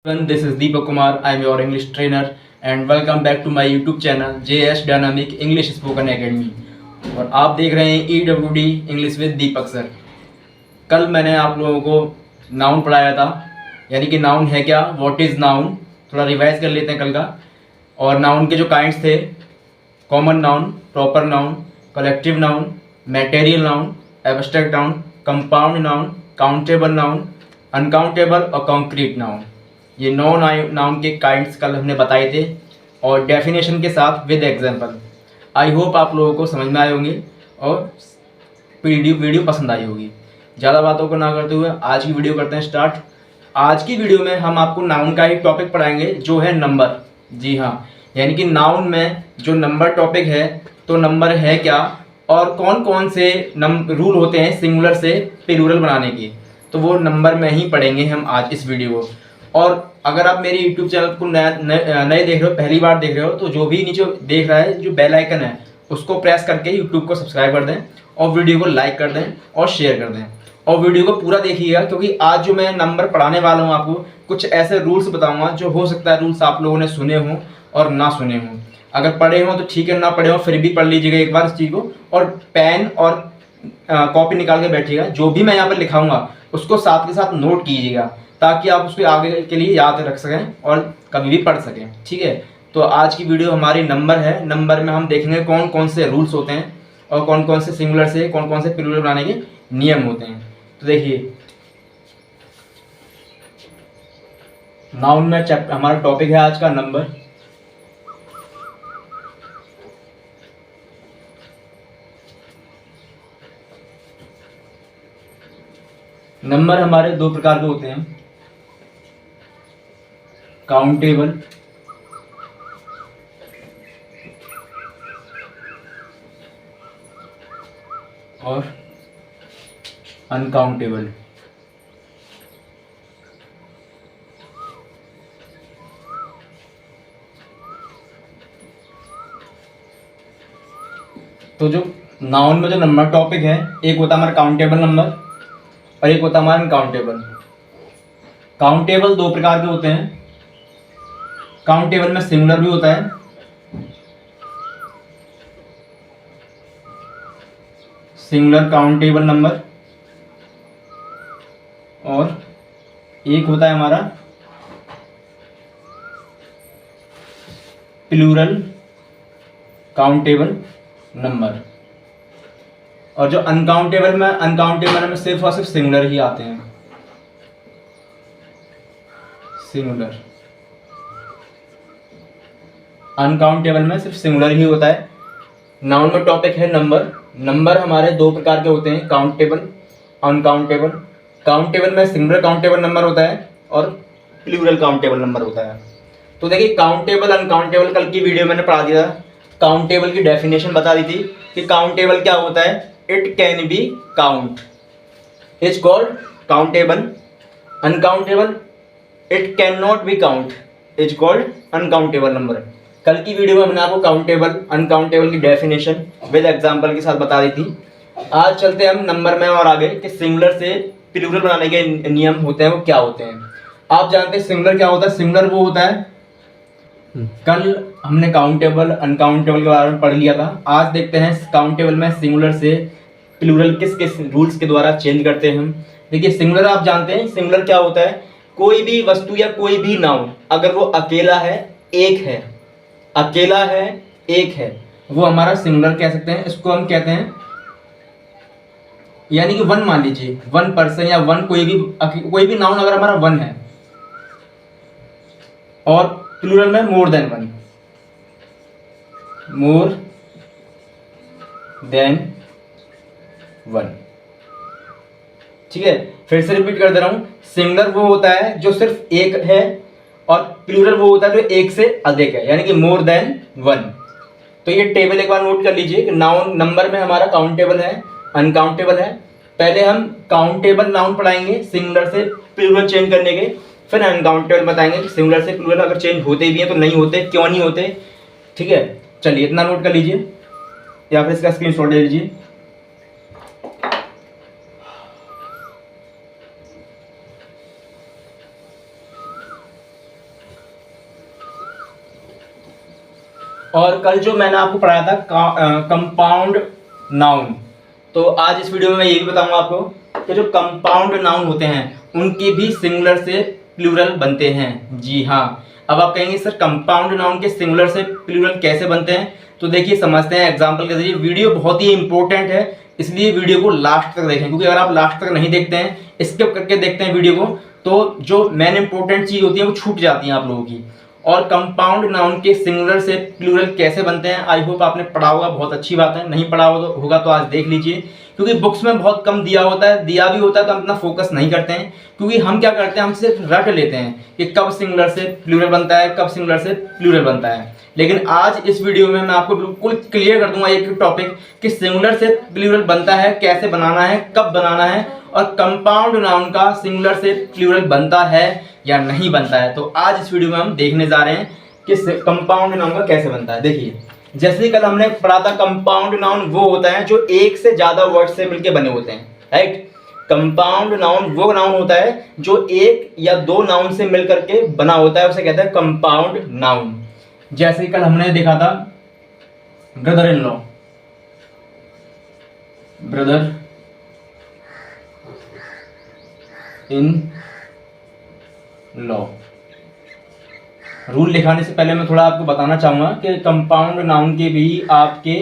everyone, this is Deepak Kumar. I am your English trainer and welcome back to my YouTube channel JS Dynamic English Spoken Academy. और आप देख रहे हैं EWD English with Deepak sir. कल मैंने आप लोगों को नाउन पढ़ाया था, यानी कि नाउन है क्या, व्हाट इज़ नाउन। थोड़ा रिवाइज कर लेते हैं कल का। और नाउन के जो काइंड्स थे, common noun, proper noun, collective noun, material noun, abstract noun, compound noun, countable noun, uncountable और कॉन्क्रीट नाउन। ये 9 नाउन के काइंड्स कल हमने बताए थे और डेफिनेशन के साथ विद एग्जांपल। आई होप आप लोगों को समझ में आए होंगे और वीडियो पसंद आई होगी। ज़्यादा बातों को ना करते हुए आज की वीडियो करते हैं स्टार्ट। आज की वीडियो में हम आपको नाउन का एक टॉपिक पढ़ाएंगे जो है नंबर। जी हाँ, यानी कि नाउन में जो नंबर टॉपिक है, तो नंबर है क्या और कौन कौन से रूल होते हैं सिंगुलर से प्लूरल बनाने के, तो वो नंबर में ही पढ़ेंगे हम आज इस वीडियो को। और अगर आप मेरे YouTube चैनल को नए देख रहे हो, पहली बार देख रहे हो, तो जो भी नीचे देख रहा है जो बेल आइकन है उसको प्रेस करके YouTube को सब्सक्राइब कर दें और वीडियो को लाइक कर दें और शेयर कर दें और वीडियो को पूरा देखिएगा, क्योंकि आज जो मैं नंबर पढ़ाने वाला हूँ आपको कुछ ऐसे रूल्स बताऊँगा जो हो सकता है रूल्स आप लोगों ने सुने हों और ना सुने हों। अगर पढ़े हों तो ठीक है, ना पढ़े हों फिर भी पढ़ लीजिएगा एक बार इस चीज़ को, और पेन और कॉपी निकाल के बैठिएगा। जो भी मैं यहाँ पर लिखाऊंगा उसको साथ के साथ नोट कीजिएगा ताकि आप उसको आगे के लिए याद रख सकें और कभी भी पढ़ सकें। ठीक है, तो आज की वीडियो हमारी नंबर है। नंबर में हम देखेंगे कौन कौन से रूल्स होते हैं और कौन कौन से सिंगुलर से कौन कौन से प्लूरल बनाने के नियम होते हैं। तो देखिए, नाउन में हमारा टॉपिक है आज का नंबर। नंबर हमारे दो प्रकार के होते हैं, काउंटेबल और अनकाउंटेबल। तो जो नाउन में जो नंबर टॉपिक है, एक होता है हमारा काउंटेबल नंबर और एक होता है हमारा अनकाउंटेबल। काउंटेबल दो प्रकार के होते हैं। काउंटेबल में सिंगुलर भी होता है, सिंगुलर काउंटेबल नंबर, और एक होता है हमारा प्लूरल काउंटेबल नंबर। और जो अनकाउंटेबल में सिर्फ और सिर्फ सिंगुलर ही आते हैं, सिंगुलर। अनकाउंटेबल में सिर्फ सिंगुलर ही होता है। नाउन में टॉपिक है नंबर। नंबर हमारे दो प्रकार के होते हैं, काउंटेबल, अनकाउंटेबल। काउंटेबल में सिंगुलर काउंटेबल नंबर होता है और प्लूरल काउंटेबल नंबर होता है। तो देखिए, काउंटेबल अनकाउंटेबल कल की वीडियो मैंने पढ़ा दिया था। काउंटेबल की डेफिनेशन बता दी थी कि काउंटेबल क्या होता है। It can be count, is called countable. Uncountable, it can not be count, is called uncountable number. कल की वीडियो में मैंने आपको काउंटेबल अनकाउंटेबल की डेफिनेशन विद एग्जांपल के साथ बता दी थी। आज चलते हैं हम नंबर में और आगे कि सिंगुलर से प्लूरल बनाने के नियम होते हैं वो क्या होते हैं। आप जानते हैं सिंगुलर क्या होता है। सिंगुलर वो होता है, कल हमने काउंटेबल अनकाउंटेबल के बारे में पढ़ लिया था। आज देखते हैं काउंटेबल में सिंगुलर से प्लूरल किस किस रूल्स के द्वारा चेंज करते हैं हम। देखिए, सिंगुलर आप जानते हैं, सिंगुलर क्या होता है, कोई भी वस्तु या कोई भी नाउन अगर वो अकेला है, एक है, अकेला है, एक है, वो हमारा सिंगुलर कह सकते हैं। इसको हम कहते हैं, यानी कि वन मान लीजिए, वन पर्सन या वन कोई भी नाउन अगर हमारा वन है, और प्लूरल में more than one, more than one. ठीक है, फिर से रिपीट कर दे रहा हूं। सिंगुलर वो होता है जो सिर्फ एक है और प्लूरल वो होता है जो एक से अधिक है, यानी कि मोर देन वन। तो ये टेबल एक बार नोट कर लीजिए कि नाउन नंबर में हमारा काउंटेबल है, अनकाउंटेबल है। पहले हम काउंटेबल नाउन पढ़ाएंगे सिंगुलर से प्लूरल चेंज करने के, फिर अनकाउंटेबल बताएंगे कि सिंगुलर से प्लूरल अगर चेंज होते भी हैं तो नहीं होते, क्यों नहीं होते। ठीक है, चलिए इतना नोट कर लीजिए या फिर इसका स्क्रीनशॉट ले लीजिए। और कल जो मैंने आपको पढ़ाया था कंपाउंड नाउन, तो आज इस वीडियो में मैं ये भी बताऊंगा आपको कि जो कंपाउंड नाउन होते हैं उनके भी सिंगुलर से प्लूरल बनते हैं। जी हाँ, अब आप कहेंगे सर कंपाउंड नाउन के सिंगुलर से प्लूरल कैसे बनते हैं, तो देखिए समझते हैं एग्जाम्पल के जरिए। वीडियो बहुत ही इंपॉर्टेंट है, इसलिए वीडियो को लास्ट तक देखें, क्योंकि अगर आप लास्ट तक नहीं देखते हैं, स्किप करके देखते हैं वीडियो को, तो जो मेन इंपॉर्टेंट चीज़ होती है वो छूट जाती है आप लोगों की। और कंपाउंड नाउन के सिंगुलर से प्लूरल कैसे बनते हैं, आई होप आपने पढ़ा होगा, बहुत अच्छी बात है। नहीं पढ़ा होगा तो आज देख लीजिए, क्योंकि बुक्स में बहुत कम दिया होता है, दिया भी होता है तो हम इतना फोकस नहीं करते हैं, क्योंकि हम क्या करते हैं, हम सिर्फ रट लेते हैं कि कब सिंगुलर से प्लूरल बनता है, कब सिंगुलर से प्लूरल बनता है। लेकिन आज इस वीडियो में मैं आपको बिल्कुल क्लियर कर दूंगा एक टॉपिक कि सिंगुलर से प्लूरल बनता है, कैसे बनाना है, कब बनाना है, और कंपाउंड नाउन का सिंगुलर से प्लूरल बनता है या नहीं बनता है। तो आज इस वीडियो में हम देखने जा रहे हैं कि कंपाउंड नाउन का कैसे बनता है। देखिए, जैसे कल हमने पढ़ा था, कंपाउंड नाउन वो होता है जो एक से ज्यादा वर्ड से मिलकर बने होते हैं, राइट। कंपाउंड नाउन वो नाउन होता है जो एक या दो नाउन से मिलकर के बना होता है, उसे कहते हैं कंपाउंड नाउन। जैसे कल हमने देखा था brother in law, brother in law. Rule लिखाने से पहले मैं थोड़ा आपको बताना चाहूंगा कि कंपाउंड नाउन के भी आपके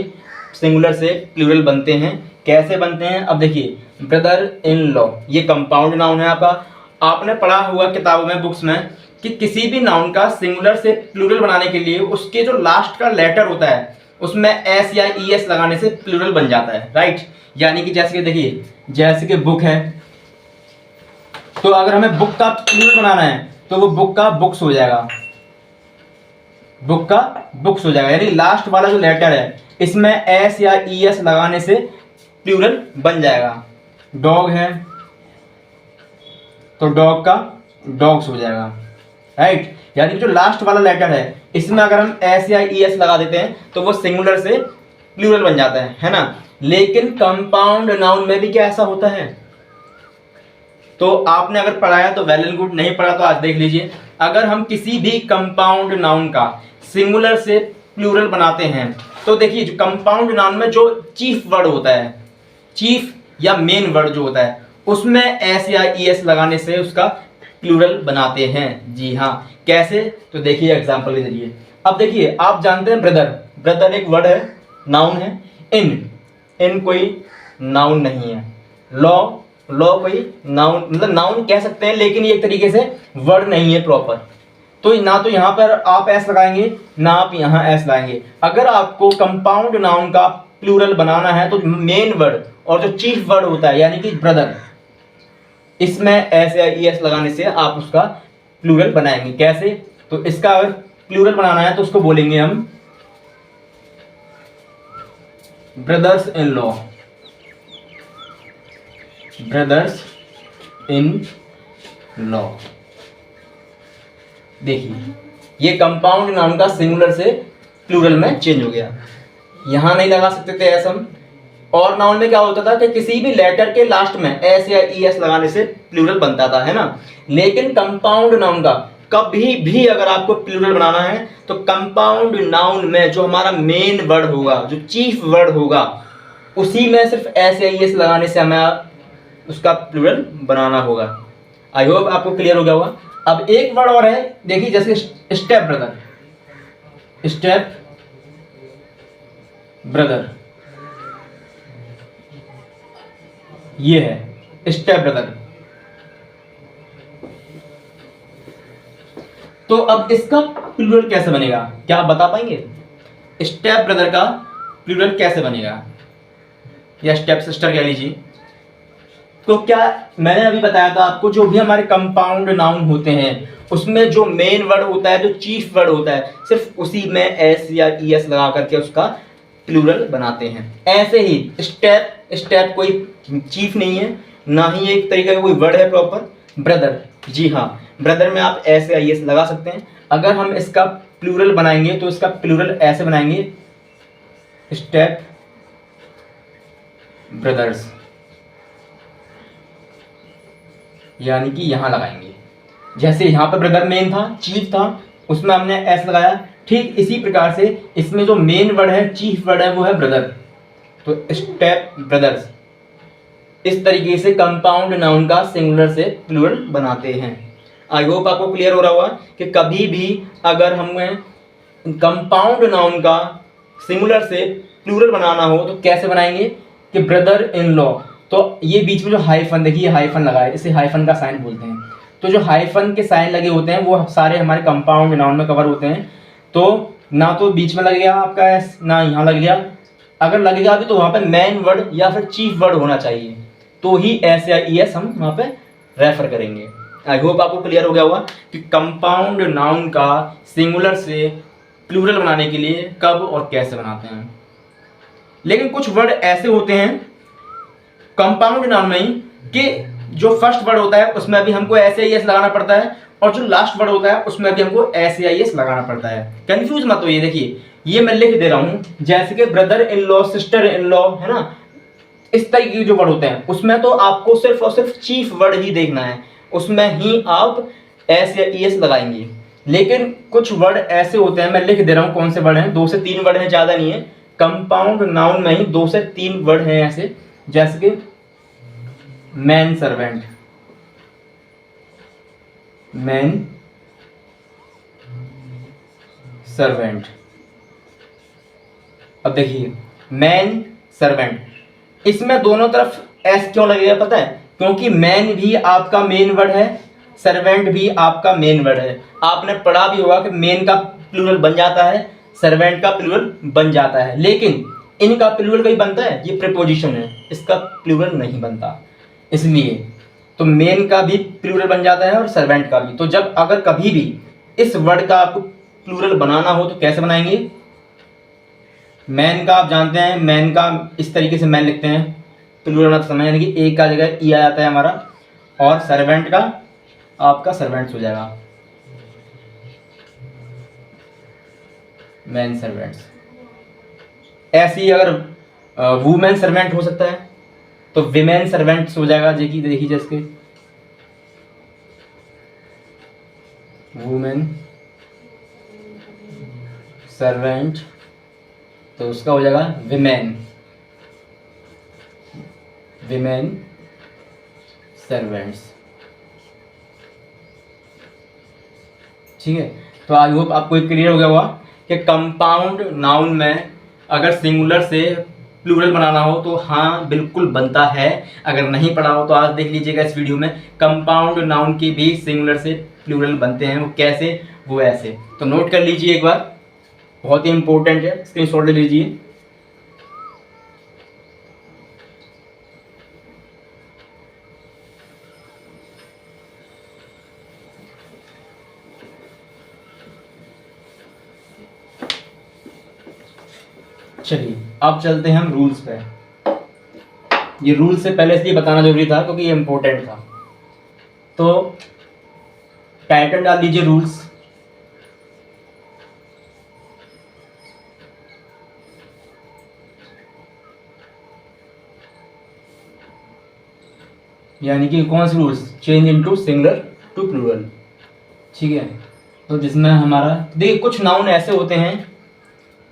सिंगुलर से प्लूरल बनते हैं। कैसे बनते हैं, अब देखिए, ब्रदर इन लॉ ये कंपाउंड नाउन है आपका। आपने पढ़ा हुआ किताबों में, बुक्स में, कि किसी भी नाउन का सिंगुलर से प्लूरल बनाने के लिए उसके जो लास्ट का लेटर होता है उसमें एस या ई एस लगाने से प्लूरल बन जाता है, राइट। यानी कि जैसे कि देखिए, जैसे कि बुक है, तो अगर हमें बुक का प्लूरल बनाना है तो वो बुक का बुक्स हो जाएगा, बुक का बुक्स हो जाएगा। यानी लास्ट वाला जो लेटर है इसमें एस या ई एस लगाने से प्लूरल बन जाएगा। डॉग है तो डॉग का डॉग्स हो जाएगा, राइट। यानी कि जो लास्ट वाला लेटर है इसमें अगर हम एस या ई एस लगा देते हैं तो वो सिंगुलर से प्लूरल बन जाता है ना। लेकिन कंपाउंड नाउन में भी क्या ऐसा होता है, तो आपने अगर पढ़ाया तो वेल एंड गुड, नहीं पढ़ा तो आज देख लीजिए। अगर हम किसी भी कंपाउंड नाउन का सिंगुलर से प्लूरल बनाते हैं तो देखिए, जो कंपाउंड नाउन में जो चीफ वर्ड होता है, चीफ या मेन वर्ड जो होता है, उसमें एस या ई एस लगाने से उसका प्लूरल बनाते हैं। जी हाँ, कैसे, तो देखिए एग्जांपल के जरिए। अब देखिए, आप जानते हैं ब्रदर, ब्रदर एक वर्ड है, नाउन है। इन कोई नाउन नहीं है। लॉ, लॉ कोई नाउन, मतलब नाउन कह सकते हैं लेकिन ये एक तरीके से वर्ड नहीं है प्रॉपर। तो ना तो यहाँ पर आप एस लगाएंगे ना आप यहाँ एस लगाएंगे। अगर आपको कंपाउंड नाउन का प्लूरल बनाना है तो मेन वर्ड और जो चीफ वर्ड होता है यानी कि ब्रदर, इसमें एस या ई एस लगाने से आप उसका प्लूरल बनाएंगे। कैसे, तो इसका अगर प्लूरल बनाना है तो उसको बोलेंगे हम brothers in law, brothers in law. देखिए, ये कंपाउंड नाउन का सिंगुलर से प्लूरल में चेंज हो गया। यहां नहीं लगा सकते थे एस हम। और नाउन में क्या होता था कि किसी भी लेटर के लास्ट में एस या ई एस लगाने से प्लूरल बनता था, है ना। लेकिन कंपाउंड नाउन का कभी भी अगर आपको प्लूरल बनाना है तो कंपाउंड नाउन में जो हमारा मेन वर्ड होगा, जो चीफ वर्ड होगा, उसी में सिर्फ एस या ई एस लगाने से हमें उसका प्लूरल बनाना होगा। आई होप आपको क्लियर हो गया होगा। अब एक वर्ड और है, देखिए, जैसे स्टेप ब्रदर, स्टेप ब्रदर, ये है स्टेप ब्रदर। तो अब इसका प्लूरल कैसे बनेगा, क्या आप बता पाएंगे? स्टेप ब्रदर का प्लूरल कैसे बनेगा, या स्टेप सिस्टर कह लीजिए। तो क्या मैंने अभी बताया था आपको, जो भी हमारे कंपाउंड नाउन होते हैं उसमें जो मेन वर्ड होता है, जो चीफ वर्ड होता है, सिर्फ उसी में एस या ई एस लगा करके उसका प्लूरल बनाते हैं। ऐसे ही स्टेप, स्टेप कोई चीफ नहीं है, ना ही एक तरीके का कोई वर्ड है प्रॉपर। ब्रदर, जी हाँ, ब्रदर में आप एस या ई एस लगा सकते हैं। अगर हम इसका प्लूरल बनाएंगे तो इसका प्लूरल ऐसे बनाएंगे, स्टेप ब्रदर्स, यानी कि यहां लगाएंगे। जैसे यहां पर ब्रदर मेन था, चीफ था, उसमें हमने एस लगाया, ठीक इसी प्रकार से इसमें जो मेन वर्ड है, चीफ वर्ड है, वो है ब्रदर। तो स्टेप ब्रदर्स। इस तरीके से कंपाउंड नाउन का सिंगुलर से प्लूरल बनाते हैं। आई होप आपको क्लियर हो रहा होगा कि कभी भी अगर हमें कंपाउंड नाउन का सिंगुलर से प्लूरल बनाना हो तो कैसे बनाएंगे कि ब्रदर इन लॉ। तो ये बीच में जो हाइफन, देखिए हाइफन लगा है, इसे हाइफन का साइन बोलते हैं। तो जो हाइफन के साइन लगे होते हैं वो सारे हमारे कंपाउंड नाउन में कवर होते हैं। तो ना तो बीच में लग गया आपका एस, ना यहाँ लग गया। अगर लगेगा भी तो वहाँ पे मेन वर्ड या फिर चीफ वर्ड होना चाहिए, तो ही एस या ई एस हम वहाँ पे रेफर करेंगे। आई होप आपको क्लियर हो गया होगा कि कंपाउंड नाउन का सिंगुलर से प्लूरल बनाने के लिए कब और कैसे बनाते हैं। लेकिन कुछ वर्ड ऐसे होते हैं कंपाउंड नाउन में ही कि जो फर्स्ट वर्ड होता है उसमें भी हमको एस या ई एस लगाना पड़ता है, और जो लास्ट वर्ड होता है उसमें भी हमको एस या ई एस लगाना पड़ता है। कंफ्यूज मत होइए। देखिए ये मैं लिख दे रहा हूँ, जैसे कि brother in law, sister in law, है ना, इस तरीके के जो वर्ड होते हैं उसमें तो आपको सिर्फ और सिर्फ चीफ वर्ड ही देखना है, उसमें ही आप एस या ई एस लगाएंगे। लेकिन कुछ वर्ड ऐसे होते हैं, मैं लिख दे रहा हूँ कौन से वर्ड हैं, 2 से 3 वर्ड हैं, ज़्यादा नहीं है। कंपाउंड नाउन में ही 2 से 3 वर्ड हैं ऐसे, जैसे कि मैन सर्वेंट, मैन सर्वेंट। अब देखिए मैन सर्वेंट, इसमें दोनों तरफ एस क्यों लगेगा पता है? क्योंकि मैन भी आपका मेन वर्ड है, सर्वेंट भी आपका मेन वर्ड है। आपने पढ़ा भी होगा कि मेन का प्लूरल बन जाता है, सर्वेंट का प्लूरल बन जाता है, लेकिन इनका प्लूरल कहीं बनता है? ये प्रीपोजिशन है, इसका प्लूरल नहीं बनता। इसलिए तो मेन का भी प्लूरल बन जाता है और सर्वेंट का भी। तो जब अगर कभी भी इस वर्ड का आपको प्लूरल बनाना हो तो कैसे बनाएंगे? मैन का आप जानते हैं, मैन का इस तरीके से मैन लिखते हैं, प्लूरल बनाते समय, यानी कि एक का जगह ई आ जाता है हमारा, और सर्वेंट का आपका सर्वेंट्स हो जाएगा, मैन सर्वेंट्स। ऐसे ही अगर वुमेन सर्वेंट हो सकता है तो विमेन सर्वेंट्स हो जाएगा। देखिए जैसे वुमेन सर्वेंट, तो उसका हो जाएगा विमेन, विमेन सर्वेंट्स। ठीक है, तो आई होप आपको क्लियर हो गया होगा कि कंपाउंड नाउन में अगर सिंगुलर से प्लूरल बनाना हो तो हाँ बिल्कुल बनता है। अगर नहीं पढ़ा हो तो आज देख लीजिएगा इस वीडियो में, कंपाउंड नाउन के भी सिंगुलर से प्लूरल बनते हैं। वो कैसे? वो ऐसे। तो नोट कर लीजिए एक बार, बहुत ही इंपॉर्टेंट है, स्क्रीनशॉट ले लीजिए। चलिए अब चलते हैं हम रूल्स पे। ये रूल्स से पहले इसलिए बताना जरूरी था क्योंकि ये इंपॉर्टेंट था। तो टाइटल डाल दीजिए रूल्स। यानी कि कौन से rules? Change into singular to plural. ठीक है, तो जिसमें हमारा देखिए कुछ नाउन ऐसे होते हैं,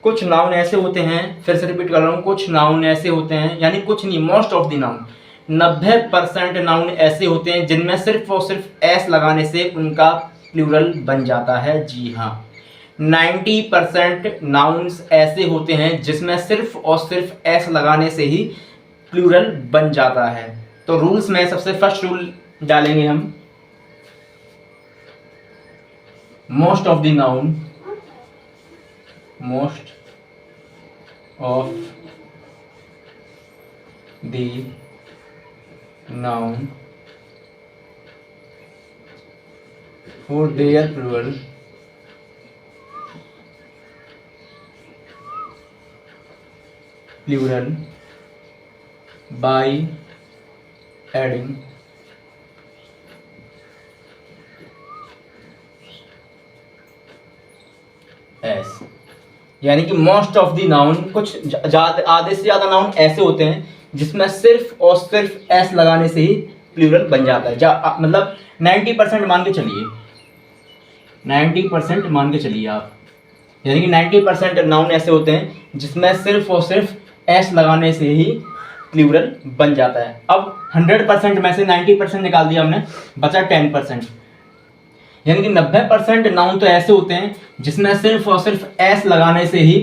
कुछ नाउन ऐसे होते हैं, फिर से रिपीट कर रहा हूँ, कुछ नाउन ऐसे होते हैं, यानी कुछ नहीं, most of the noun, 90% noun ऐसे होते हैं जिनमें सिर्फ और सिर्फ एस लगाने से उनका प्लूरल बन जाता है। जी हाँ, 90% नाउन्स ऐसे होते हैं जिसमें सिर्फ और सिर्फ एस लगाने से ही प्लूरल बन जाता है। तो रूल्स में सबसे फर्स्ट रूल डालेंगे हम, most of the noun, most of the noun for their plural by adding s। यानी कि मोस्ट ऑफ द नाउन, कुछ आधे से ज्यादा नाउन ऐसे होते हैं जिसमें सिर्फ और सिर्फ s लगाने से ही प्लूरल बन जाता है। मतलब 90% मान के चलिए, 90% मान के चलिए आप। यानी कि 90% नाउन ऐसे होते हैं जिसमें सिर्फ और सिर्फ एस लगाने से ही प्लूरल बन जाता है। अब 100% में से 90% निकाल दिया हमने, बचा 10%। यानी कि 90% नाउन तो ऐसे होते हैं जिसमें सिर्फ और सिर्फ एस लगाने से ही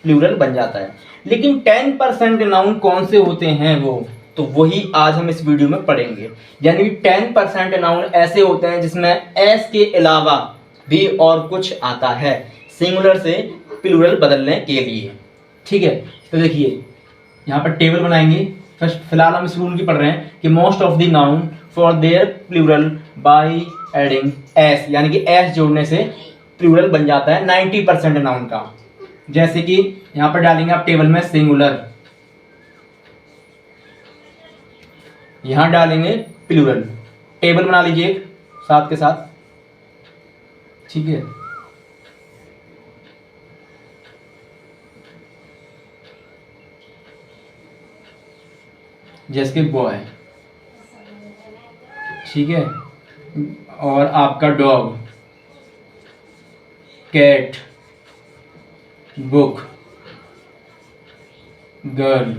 प्लूरल बन जाता है। लेकिन 10% नाउन कौन से होते हैं वो, तो वही आज हम इस वीडियो में पढ़ेंगे। यानी कि 10% नाउन ऐसे होते हैं जिसमें एस के अलावा भी और कुछ आता है सिंगुलर से प्लूरल बदलने के लिए। ठीक है, तो देखिए यहाँ पर टेबल बनाएंगे। फर्स्ट फिलहाल हम इस रूल की पढ़ रहे हैं कि most of the noun for their plural by adding S, यानी कि एस जोड़ने से प्लूरल बन जाता है 90% नाउन का। जैसे कि यहाँ पर डालेंगे आप टेबल में सिंगुलर, यहां डालेंगे प्लूरल। टेबल बना लीजिए एक साथ के साथ, ठीक है। जैसे कि बॉय, ठीक है, और आपका dog, cat, book, girl,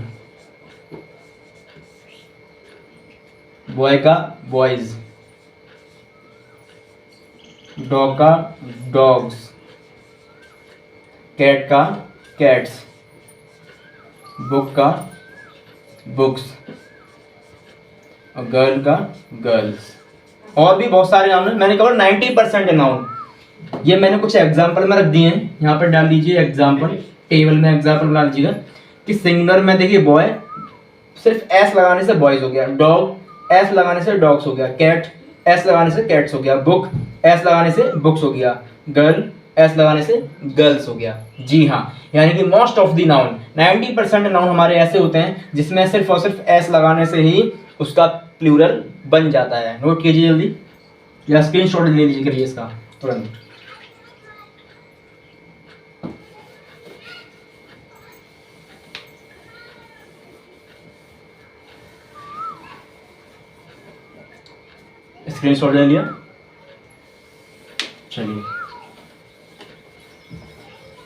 boy का बॉयज, डॉग का डॉग्स, कैट का कैट्स, बुक का बुक्स, और गर्ल का गर्ल्स। और भी बहुत सारे नाउन हैं, मैंने कहा 90% नाउन। ये मैंने कुछ एग्जाम्पल में रख दिए हैं, यहाँ पर डाल दीजिए एग्जाम्पल, टेबल में एग्जाम्पल बना लीजिएगा कि सिंगुलर में देखिए बॉय सिर्फ एस लगाने से बॉयज हो गया, डॉग एस लगाने से डॉग्स हो गया, कैट एस लगाने से कैट्स हो गया, बुक एस लगाने से बुक्स हो गया, गर्ल एस लगाने से गर्ल्स हो गया। जी हाँ, यानी कि most of the noun 90% noun हमारे ऐसे होते हैं जिसमें सिर्फ और सिर्फ एस लगाने से ही उसका प्लूरल बन जाता है। नोट कीजिए जल्दी, या स्क्रीनशॉट ले लीजिए करिए इसका तुरंत। स्क्रीनशॉट ले लिया, चलिए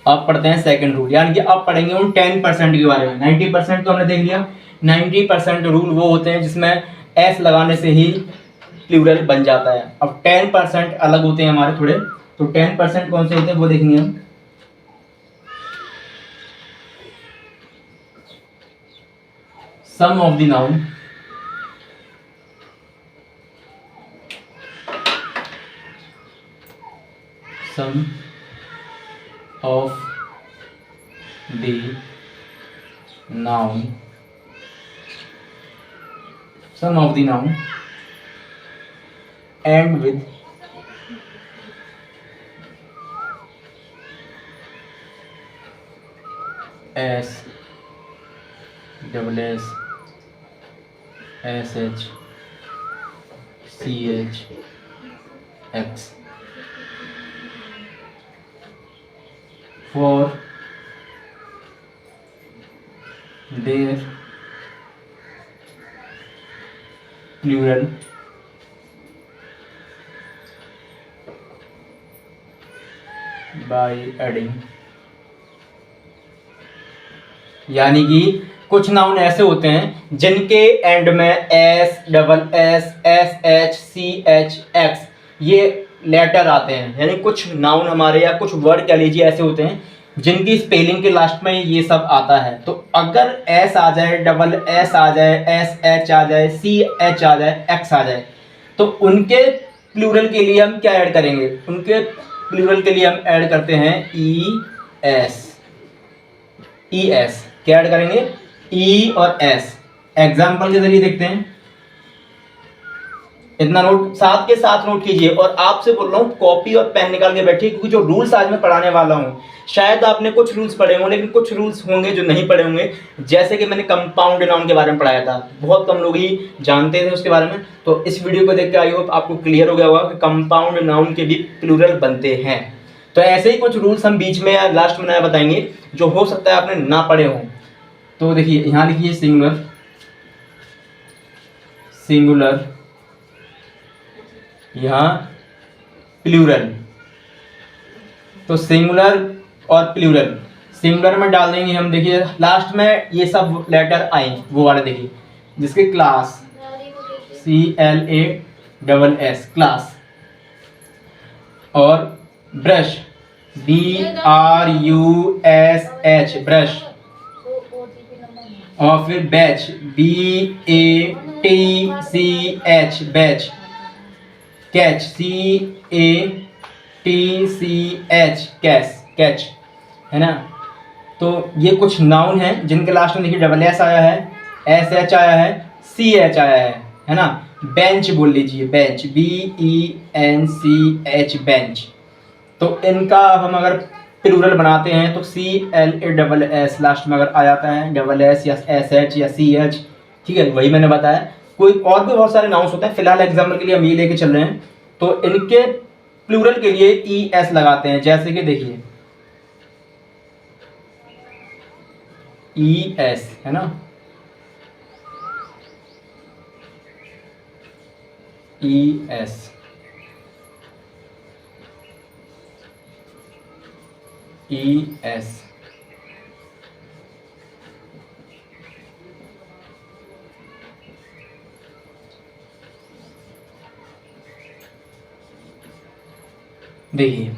अब पढ़ते हैं सेकंड रूल। यानी कि अब पढ़ेंगे उन 10% के बारे में। 90% तो हमने देख लिया, 90% रूल वो होते हैं जिसमें एस लगाने से ही प्लूरल बन जाता है। अब 10% अलग होते हैं हमारे थोड़े, तो 10% कौन से होते हैं वो देखेंगे हम। Some of the noun, some of the noun, sum of the noun end with s, double s, sh, ch, x for their plural by adding। यानी कि कुछ नाउन ऐसे होते हैं जिनके एंड में S, double S, S H, C H, X ये letter आते हैं। यानी कुछ नाउन हमारे या कुछ वर्ड कह लीजिए ऐसे होते हैं जिनकी स्पेलिंग के लास्ट में ये सब आता है। तो अगर एस आ जाए, डबल एस आ जाए, एस एच आ जाए, सी एच आ जाए, एक्स आ जाए, तो उनके प्लूरल के लिए हम क्या ऐड करेंगे? उनके प्लूरल के लिए हम ऐड करते हैं ई एस। ई एस क्या ऐड करेंगे? ई और एस। एग्जाम्पल के जरिए देखते हैं, इतना नोट साथ के साथ नोट कीजिए। और आपसे बोल रहा हूँ कॉपी और पेन निकाल के बैठिए, क्योंकि जो रूल्स आज मैं पढ़ाने वाला हूँ शायद आपने कुछ रूल्स पढ़े होंगे, लेकिन कुछ रूल्स होंगे जो नहीं पढ़े होंगे। जैसे कि मैंने कंपाउंड नाउन के बारे में पढ़ाया था, बहुत कम लोग ही जानते थे उसके बारे में। तो इस वीडियो को देख के आई होप आपको क्लियर हो गया होगा कि कंपाउंड नाउन के भी प्लूरल बनते हैं। तो ऐसे ही कुछ रूल्स हम बीच में या लास्ट में नया बताएंगे जो हो सकता है आपने ना पढ़े हों। तो देखिए यहाँ लिखिए सिंगुलर, सिंगुलर, यहाँ प्लूरल। तो सिंगुलर और प्लूरल। सिंगुलर में डाल देंगे हम, देखिए लास्ट में ये सब लेटर आए वो वाले, देखिए जिसके क्लास CLASS क्लास, और ब्रश BRUSH ब्रश, और फिर batch BATCH batch, catch CATCH catch catch, है ना। तो ये कुछ नाउन हैं जिनके लास्ट में देखिए SS आया है, SH आया है, CH आया है ना। बेंच बोल लीजिए, बेंच BENCH बेंच। तो इनका हम अगर प्लूरल बनाते हैं तो CLASS लास्ट में अगर आ जाता है, SS या SH या CH, ठीक है, वही मैंने बताया। कोई और भी बहुत सारे नाउन्स होते हैं, फिलहाल एग्जाम्पल के लिए हम ये लेके चल रहे हैं। तो इनके प्लूरल के लिए ES लगाते हैं, जैसे कि देखिए ES, है ना, ES। देखिए,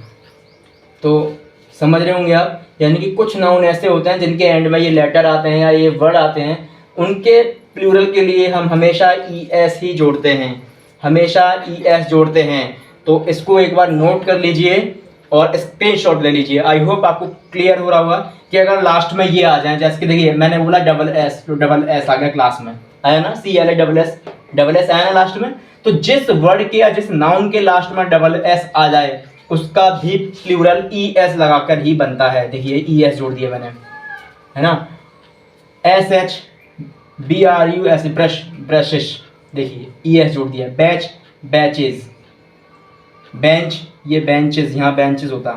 तो समझ रहे होंगे आप, यानी कि कुछ नाउन ऐसे होते हैं जिनके एंड में ये लेटर आते हैं या ये वर्ड आते हैं, उनके प्लूरल के लिए हम हमेशा ES ही जोड़ते हैं, हमेशा ES जोड़ते हैं। तो इसको एक बार नोट कर लीजिए और स्क्रीनशॉट ले लीजिए। आई होप आपको क्लियर हो रहा होगा कि अगर लास्ट में ये आ जाए, जैसे कि देखिए मैंने बोला SS, तो SS आ गया क्लास में, आया ना, CLASS आया ना लास्ट में। तो जिस वर्ड के या जिस नाउन के लास्ट में SS आ जाए उसका भी प्लूरल ES लगाकर ही बनता है। देखिए ES जोड़ दिया मैंने, है ना। SH BRUS ब्रश ब्रशेस, देखिए ES जोड़ दिया। बैच बैचेस, बेंच ये बेंचेस, यहाँ बेंचेस होता।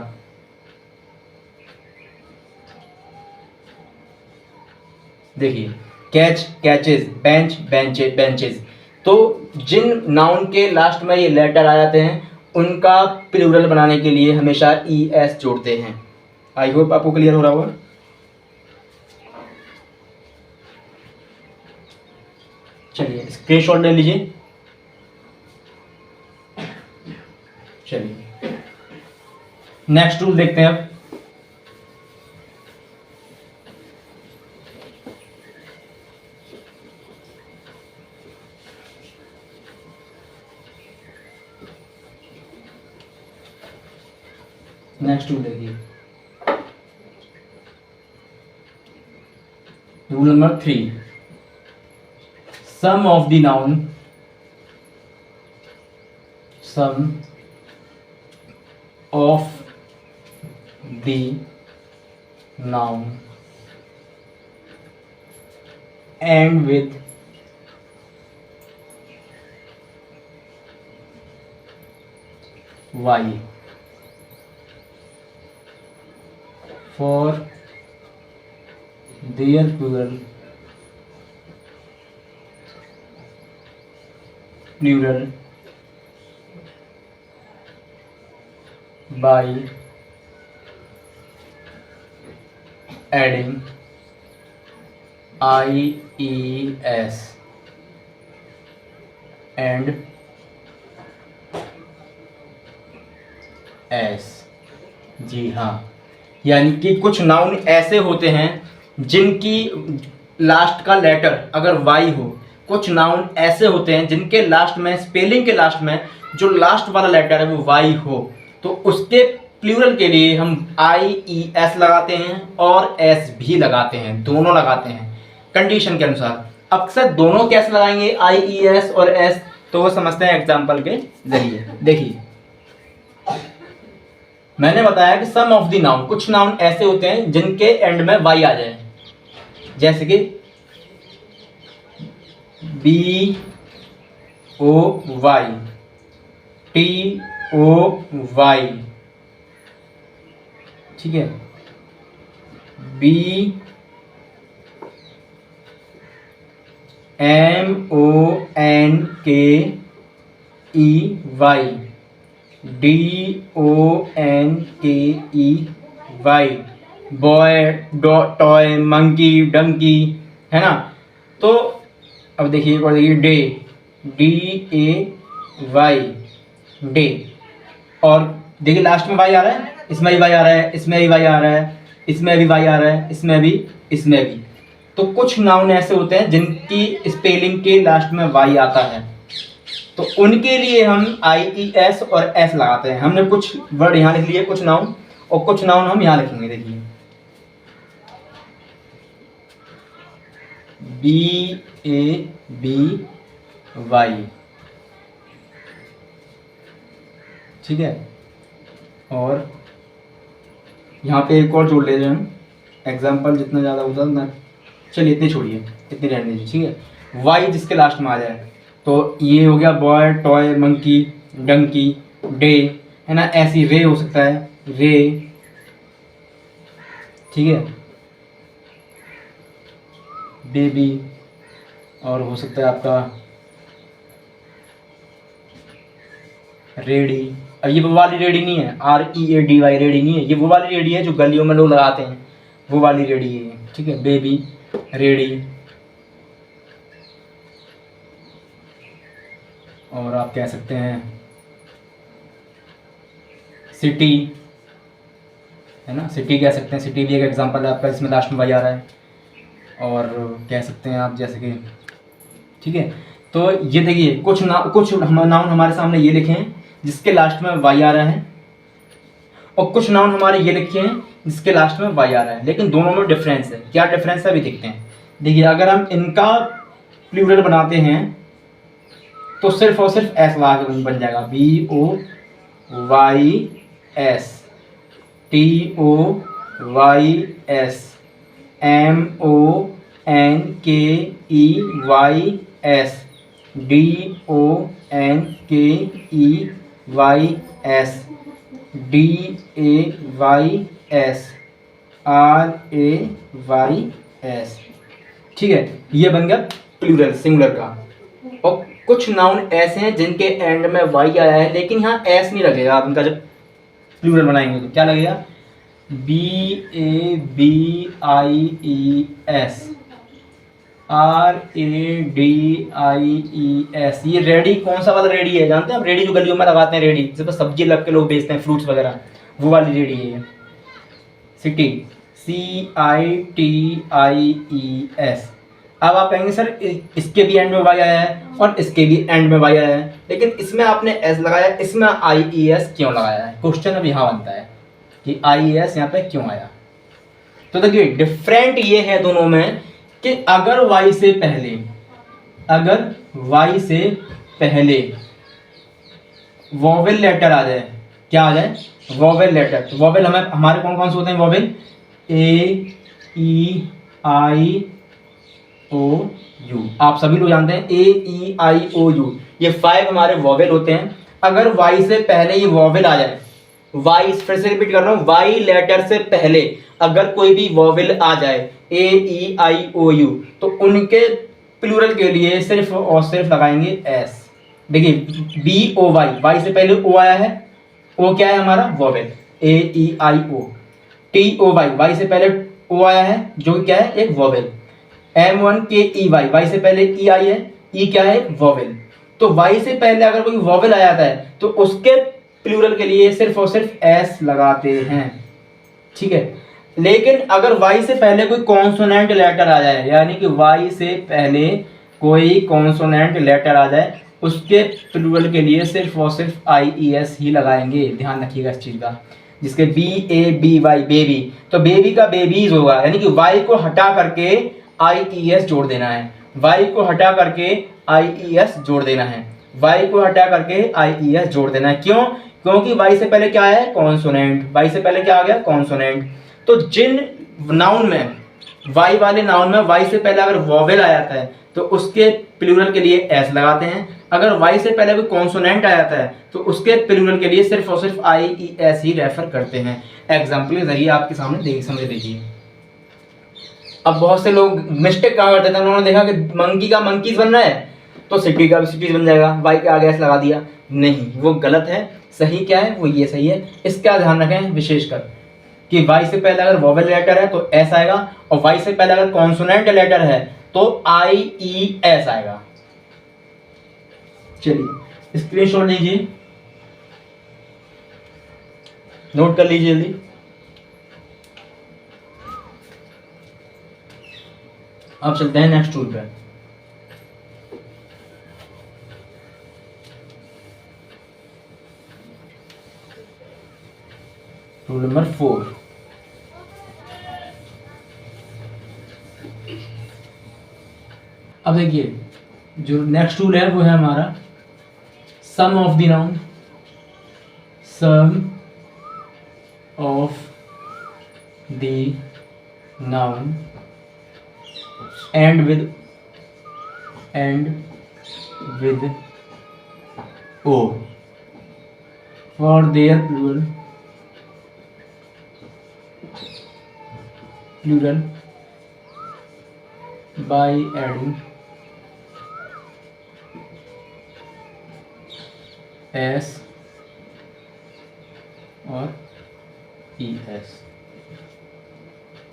देखिए catch catches, bench benches benches. तो जिन नाउन के लास्ट में ये लेटर आ जाते हैं उनका प्लूरल बनाने के लिए हमेशा ES जोड़ते हैं। आई होप आपको क्लियर हो रहा होगा। चलिए स्क्रीनशॉट ले लीजिए। चलिए नेक्स्ट रूल देखते हैं अब। नेक्स्ट रूल देखिए, rule number 3, some of the noun, some of the noun end with Y for their plural by adding IES and S। जी हाँ, यानी कि कुछ नाउन ऐसे होते हैं जिनकी लास्ट का लेटर अगर Y हो, कुछ नाउन ऐसे होते हैं जिनके लास्ट में, स्पेलिंग के लास्ट में जो लास्ट वाला लेटर है वो Y हो, तो उसके प्लूरल के लिए हम IES लगाते हैं और S भी लगाते हैं, दोनों लगाते हैं कंडीशन के अनुसार। अक्सर दोनों कैसे लगाएंगे, IES और S, तो वो समझते हैं एग्जाम्पल के जरिए। देखिए मैंने बताया कि सम ऑफ द नाउन, कुछ नाउन ऐसे होते हैं जिनके एंड में Y आ जाए, जैसे कि BOY, TOY, ठीक है, BMONKEY, DONKEY, Y, boy, toy, monkey, donkey, है ना। तो अब देखिए एक और देखिए, डे, DAY, डे। और देखिए लास्ट में वाई आ रहा है, इसमें भी वाई आ रहा है, इसमें भी वाई आ रहा है, इसमें भी वाई आ रहा है, इसमें भी, इसमें भी। तो कुछ नाउन ऐसे होते हैं जिनकी स्पेलिंग के लास्ट में वाई आता है, तो उनके लिए हम IES और S लगाते हैं। हमने कुछ वर्ड यहाँ लिख लिए, कुछ नाउन, और कुछ नाउन हम यहाँ लिखेंगे। देखिए BABY, ठीक है। और यहाँ पे एक और जोड़ लेते हैं हम, एग्जाम्पल जितना ज़्यादा होता है ना, चलिए इतनी छोड़िए, इतनी रहने दीजिए, ठीक है। वाई जिसके लास्ट में आ जाए, तो ये हो गया boy, toy, monkey, donkey, day, है ना। ऐसी रे हो सकता है, रे, ठीक है, बेबी, और हो सकता है आपका रेडी। अब ये वो वाली रेडी नहीं है, READY रेडी नहीं है, ये वो वाली रेडी है जो गलियों में लोग लगाते हैं, वो वाली रेडी है, ठीक है। Baby, ready. और आप कह सकते हैं सिटी, है ना, सिटी कह सकते हैं, सिटी भी एक एग्जांपल है आपका जिसमें लास्ट में वाई आ रहा है। और कह सकते हैं आप जैसे कि, ठीक है। तो ये देखिए कुछ नाउन हमारे सामने ये लिखे हैं जिसके लास्ट में वाई आ रहा है, और कुछ नाउन हमारे ये लिखे हैं जिसके लास्ट में वाई आ रहा है, लेकिन दोनों में डिफरेंस है। क्या डिफरेंस है अभी देखते हैं। देखिए अगर हम इनका प्लूरल बनाते हैं तो सिर्फ और सिर्फ एस लगा के बन जाएगा, BOYS, TOYS, MONKEYS, DONKEYS, DAYS, RAYS, ठीक है। ये बन गया प्लूरल, सिंगुलर का। और कुछ नाउन ऐसे हैं जिनके एंड में वाई आया है लेकिन यहाँ एस नहीं लगेगा। आप इनका जब प्लूरल बनाएंगे तो क्या लगेगा, BABIES, RADIES। ये रेडी कौन सा वाला रेडी है जानते हैं आप? रेडी जो गलियों में लगाते हैं, रेडी जिस पर सब्जी लग के लोग बेचते हैं, फ्रूट्स वगैरह, वो वाली रेडी है। City, CITIES। अब आप कहेंगे सर इसके भी एंड में वाई आया है और इसके भी एंड में वाई आया है, लेकिन इसमें आपने एस लगाया, इसमें IES क्यों लगाया है? क्वेश्चन अब यहाँ बनता है कि IES यहाँ पे क्यों आया। तो देखिए डिफरेंट ये है दोनों में कि अगर वाई से पहले वोवेल लेटर आ जाए, क्या आ जाए, वोवेल लेटर। तो वोवेल हमारे कौन कौन से होते हैं वोवेल? AEIOU, आप सभी लोग जानते हैं AEIOU, ये 5 हमारे वोवेल होते हैं। अगर वाई से पहले ये वोवेल आ जाए, वाई, फिर से रिपीट कर रहा हूं, वाई लेटर से पहले अगर कोई भी वोवेल आ जाए AEIOU, तो उनके प्लूरल के लिए सिर्फ और सिर्फ लगाएंगे एस। देखिए BOY, वाई से पहले ओ आया है, ओ क्या है हमारा, वोवेल, AEIO। TOY, वाई से पहले ओ आया है जो क्या है, एक वोवेल। M1KEY, वाई से पहले ई आई है, ई क्या है, वोवेल। तो वाई से पहले अगर कोई वोवेल आ जाता है तो उसके प्लूरल के लिए सिर्फ और सिर्फ एस लगाते हैं, ठीक है। लेकिन अगर वाई से पहले कोई कॉन्सोनेंट लेटर आ जाए, यानी कि वाई से पहले कोई कॉन्सोनेंट लेटर आ जाए, उसके प्लूरल के लिए सिर्फ और सिर्फ IES ही लगाएंगे। ध्यान रखिएगा इस चीज़ का। जिसके BABY, बेबी, तो बेबी का बेबीज होगा, यानी कि वाई को हटा करके IES जोड़ देना है, वाई को हटा करके IES जोड़ देना है, वाई को हटा करके IES जोड़ देना है। क्यों? क्योंकि वाई से पहले क्या है, कॉन्सोनेंट। वाई से पहले क्या आ गया, कॉन्सोनेंट। तो जिन नाउन में, वाई वाले नाउन में वाई से पहले अगर वोवेल आ जाता है तो उसके प्लूरल के लिए एस लगाते हैं। अगर वाई से पहले कोई कॉन्सोनेंट आ जाता है तो उसके प्लूरल के लिए सिर्फ और सिर्फ IES ही रेफर करते हैं। एग्जाम्पल के जरिए आपके सामने समझ लीजिए। अब बहुत से लोग मिस्टेक कहाँ करते थे, उन्होंने देखा कि मंकी का मंकीज बन रहा है तो सिटी का भी सिटीज बन जाएगा, वाई के आगे एस लगा दिया। नहीं, वो गलत है। सही क्या है, वो ये सही है। इसका ध्यान रखें विशेषकर। कि वाई से पहले अगर वोवेल लेटर है तो एस आएगा, और वाई से पहले अगर कॉन्सोनेंट लेटर है तो आई ई एस आएगा। चलिए स्क्रीनशॉट लीजिए, नोट कर लीजिए जल्दी। अब चलते हैं नेक्स्ट टूल पे। Tool number 4। अब देखिए जो नेक्स्ट टूल है वो है हमारा some of the noun. Some of the noun end with O for their plural by adding s और es।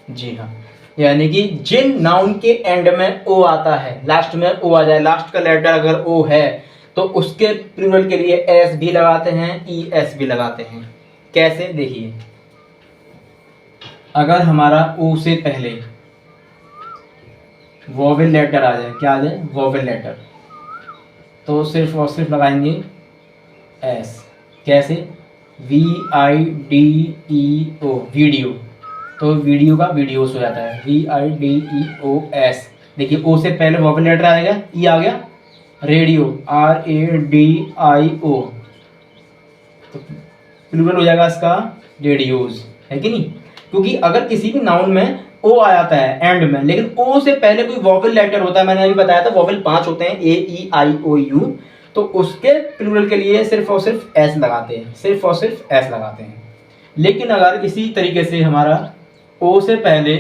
जी हाँ, यानी कि जिन नाउन के एंड में ओ आता है, लास्ट में ओ आ जाए, लास्ट का लेटर अगर ओ है तो उसके प्लूरल के लिए एस भी लगाते हैं, ई एस भी लगाते हैं। कैसे देखिए, अगर हमारा ओ से पहले वोवेल लेटर आ जाए, क्या आ जाए, वोवेल लेटर, तो सिर्फ और सिर्फ लगाएंगे एस। कैसे, V I D E O, video, तो वीडियो का वीडियोस हो जाता है, V I D E O S. देखिए ओ से पहले वोवेल लेटर आएगा, ई आ गया, radio, R A D I O, तो प्लूरल हो जाएगा इसका रेडियोज, है कि नहीं। क्योंकि अगर किसी भी नाउन में ओ आ जाता है एंड में, लेकिन ओ से पहले कोई वोवेल लेटर होता है, मैंने अभी बताया था वोवेल 5 होते हैं, ए ई आई ओ यू, तो उसके प्लूरल के लिए सिर्फ और सिर्फ एस लगाते हैं, सिर्फ और सिर्फ एस लगाते हैं। लेकिन अगर इसी तरीके से हमारा ओ से पहले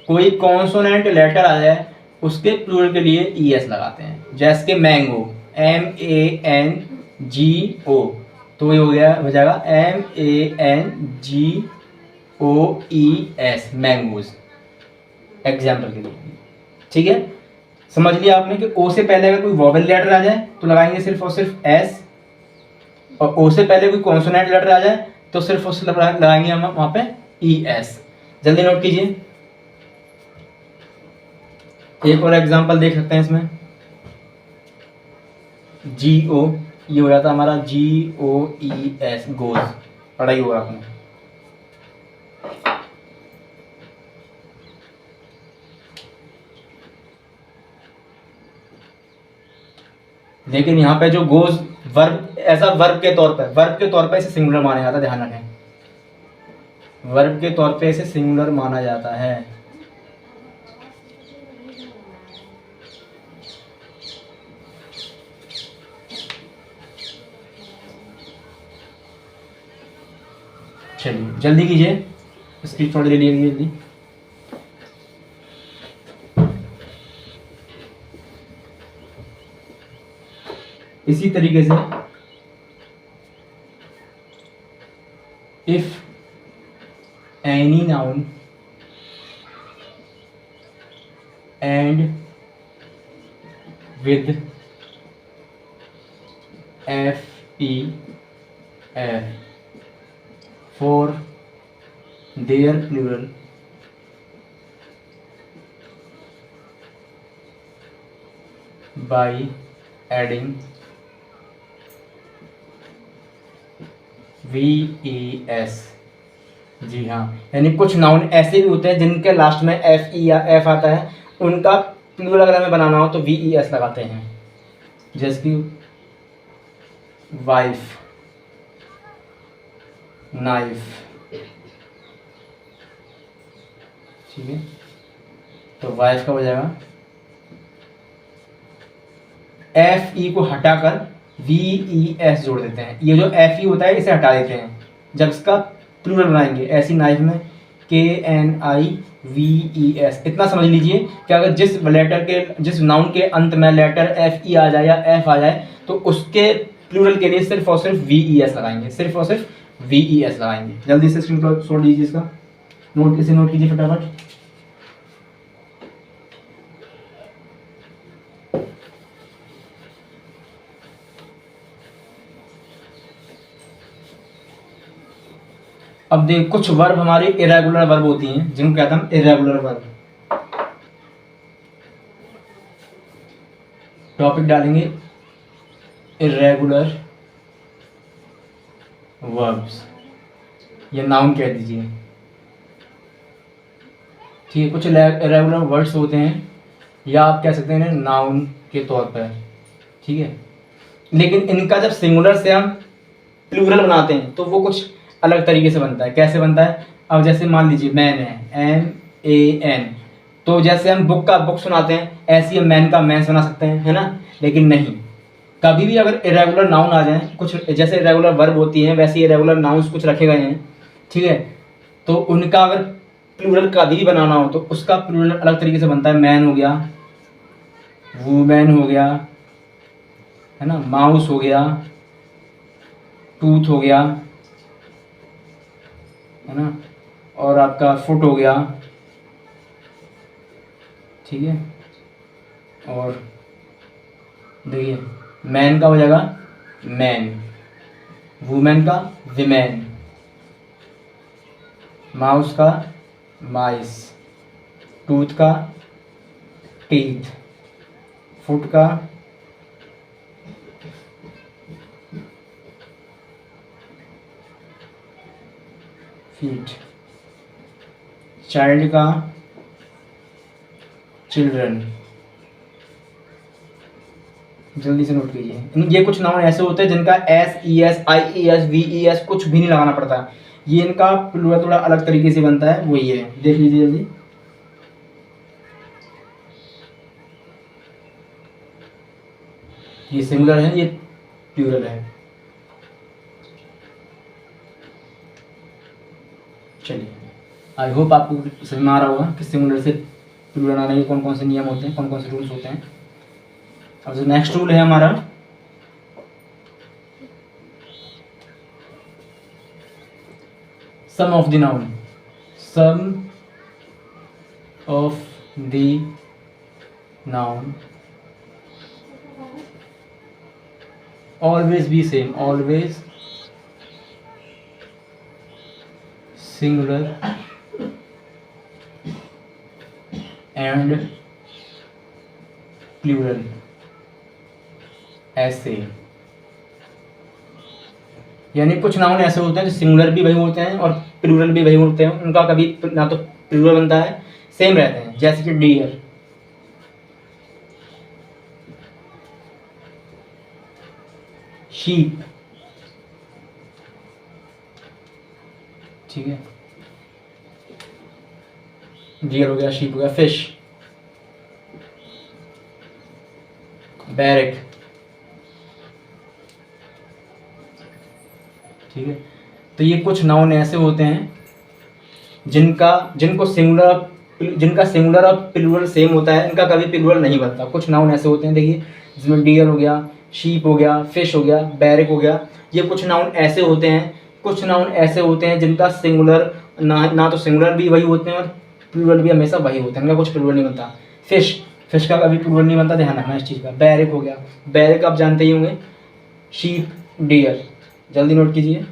कोई कॉन्सोनेंट लेटर आ जाए, उसके प्लूरल के लिए ई एस लगाते हैं। जैसे कि mango, M A N G O, तो ये हो जाएगा M A N G O E S, mangoes, example के लिए। ठीक है, समझ लिया आपने कि ओ से पहले अगर कोई वोवेल लेटर आ जाए तो लगाएंगे सिर्फ और सिर्फ एस, और ओ से पहले कोई कॉन्सोनेंट लेटर आ जाए तो सिर्फ और सिर्फ लगाएंगे हम वहां पे ई एस। जल्दी नोट कीजिए, एक और एग्जाम्पल देख सकते हैं इसमें, जी ओ, ये हो जाता हमारा जी ओ ई एस, गोज, पढ़ाई होगा आपने। लेकिन यहाँ पे जो गोज वर्ब, ऐसा वर्ब के तौर पे इसे सिंगुलर माना जाता है, ध्यान रखें, वर्ब के तौर पे इसे सिंगुलर माना जाता है। चलिए जल्दी कीजिए, स्क्रीनशॉट ले लीजिए जल्दी। इसी तरीके से if any noun end with F E F for their plural by adding VES। जी हाँ, यानी कुछ नाउन ऐसे भी होते हैं जिनके लास्ट में FE या F आता है, उनका प्लूरल अगर हमें बनाना हो तो VES लगाते हैं। जैसे कि वाइफ, नाइफ, ठीक है, तो वाइफ का हो जाएगा, FE को हटाकर VES जोड़ देते हैं। ये जो FE होता है इसे हटा देते हैं जब इसका प्लूरल बनाएंगे, ऐसी नाइफ में KNIVES। इतना समझ लीजिए कि अगर जिस नाउन के अंत में लेटर FE आ जाए या F आ जाए तो उसके प्लूरल के लिए सिर्फ और सिर्फ VES लगाएंगे, सिर्फ और सिर्फ VES लगाएंगे। जल्दी से स्क्रीन शॉट लीजिए इसका, इसे नोट कीजिए फटाफट। अब देख, कुछ वर्ब हमारे इरेगुलर वर्ब होती हैं जिनको कहते हैं हम इरेगुलर वर्ब। टॉपिक डालेंगे इरेगुलर वर्ब्स, या नाउन कह दीजिए, ठीक है। कुछ इरेगुलर वर्ड्स होते हैं, या आप कह सकते हैं नाउन के तौर पर, ठीक है। लेकिन इनका जब सिंगुलर से हम प्लूरल बनाते हैं तो वो कुछ अलग तरीके से बनता है। कैसे बनता है? अब जैसे मान लीजिए मैन है, MAN, तो जैसे हम बुक का बुक सुनाते हैं, ऐसे ही हम मैन का मैंस बना सकते हैं, है ना। लेकिन नहीं, कभी भी अगर इरेगुलर नाउन आ जाए, कुछ जैसे इरेगुलर वर्ब होती हैं वैसे इरेगुलर नाउन्स कुछ रखे गए हैं, ठीक है, तो उनका अगर प्लूरल कभी भी बनाना हो तो उसका प्लूरल अलग तरीके से बनता है। मैन हो गया, वुमेन हो गया, है ना, माउस हो गया, टूथ हो गया, है ना, और आपका फुट हो गया, ठीक है। और देखिए, मैन का हो जाएगा मैन, वुमेन का विमेन, माउस का माइस, टूथ का टीथ, फुट का फीट, चाइल्ड का चिल्ड्रन। जल्दी से नोट कीजिए। ये कुछ नाउन ऐसे होते हैं जिनका SES, IES, VES कुछ भी नहीं लगाना पड़ता। ये इनका प्लूरल थोड़ा अलग तरीके से बनता है, वही है, देख लीजिए जल्दी। ये सिंगुलर है, ये प्लूरल है। चलिए, आई होप आपको समझ में आ रहा होगा कि सिंगुलर से प्लूरल आने के कौन कौन से नियम होते हैं, कौन कौन से रूल्स होते हैं। अब जो नेक्स्ट रूल है हमारा, some of the noun, some of the noun always be same, always singular and plural ऐसे। यानी कुछ नाउन ऐसे होते हैं जो सिंगुलर भी वही होते हैं और प्लूरल भी वही होते हैं, उनका कभी ना तो प्लूरल बनता है, सेम रहते हैं। जैसे कि डियर, शीप, ठीक है, डियर हो गया, शीप हो गया, फिश, बैरक, ठीक है। तो ये कुछ नाउन ऐसे होते हैं जिनको सिंगुलर और प्लूरल सेम होता है, इनका कभी प्लूरल नहीं बनता। कुछ नाउन ऐसे होते हैं, देखिए, जिसमें डियर हो गया, शीप हो गया, फिश हो गया, बैरक हो गया। ये कुछ नाउन ऐसे होते हैं, कुछ नाउन ऐसे होते हैं जिनका सिंगुलर ना तो सिंगुलर भी वही होते हैं और प्लूरल भी हमेशा वही होते हैं, इनका कुछ प्लूरल नहीं बनता। फिश का कभी प्लूरल नहीं बनता, ध्यान रखना इस चीज़ का। बैरक हो गया, बैरक आप जानते ही होंगे, शीप, डियर, जल्दी नोट कीजिए।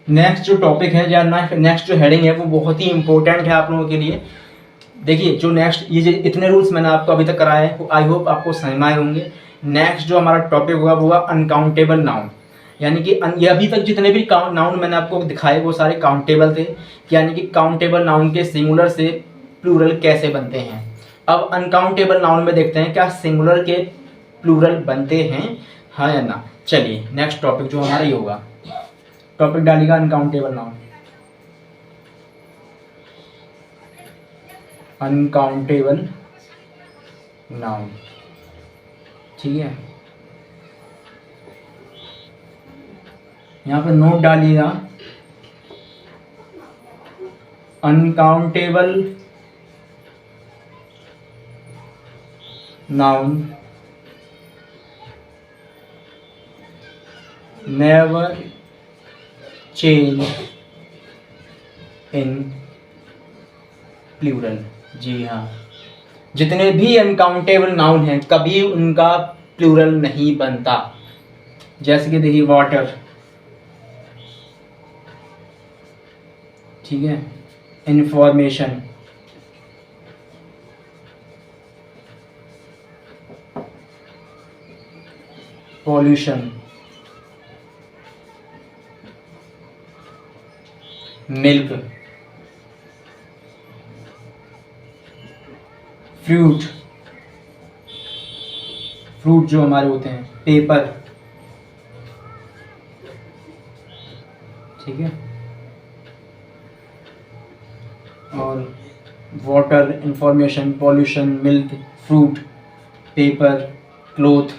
नेक्स्ट जो टॉपिक है या नेक्स्ट जो हेडिंग है वो बहुत ही इंपॉर्टेंट है आप लोगों के लिए। देखिए, जो नेक्स्ट ये जो इतने रूल्स मैंने आपको अभी तक कराए हैं, आई होप आपको समझ में आए होंगे। नेक्स्ट जो हमारा टॉपिक होगा वो होगा अनकाउंटेबल नाउन। यानी कि ये अभी तक जितने भी नाउन मैंने आपको दिखाए वो सारे काउंटेबल थे, यानी कि काउंटेबल नाउन के सिंगुलर से प्लूरल कैसे बनते हैं। अब अनकाउंटेबल नाउन में देखते हैं क्या सिंगुलर के प्लूरल बनते हैं, हाँ या ना। चलिए, नेक्स्ट टॉपिक जो हमारा ये होगा, टॉपिक डालेगा अनकाउंटेबल नाउन। अनकाउंटेबल नाउन, ठीक है। यहाँ पे नोट डालिएगा, uncountable noun never change in plural. जी हाँ, जितने भी अनकाउंटेबल नाउन हैं कभी उनका प्लूरल नहीं बनता। जैसे कि देखिए वाटर, ठीक है, information, pollution, milk, fruit, fruit जो हमारे होते हैं, पेपर, ठीक है, और water, information, pollution, milk, fruit, paper, cloth,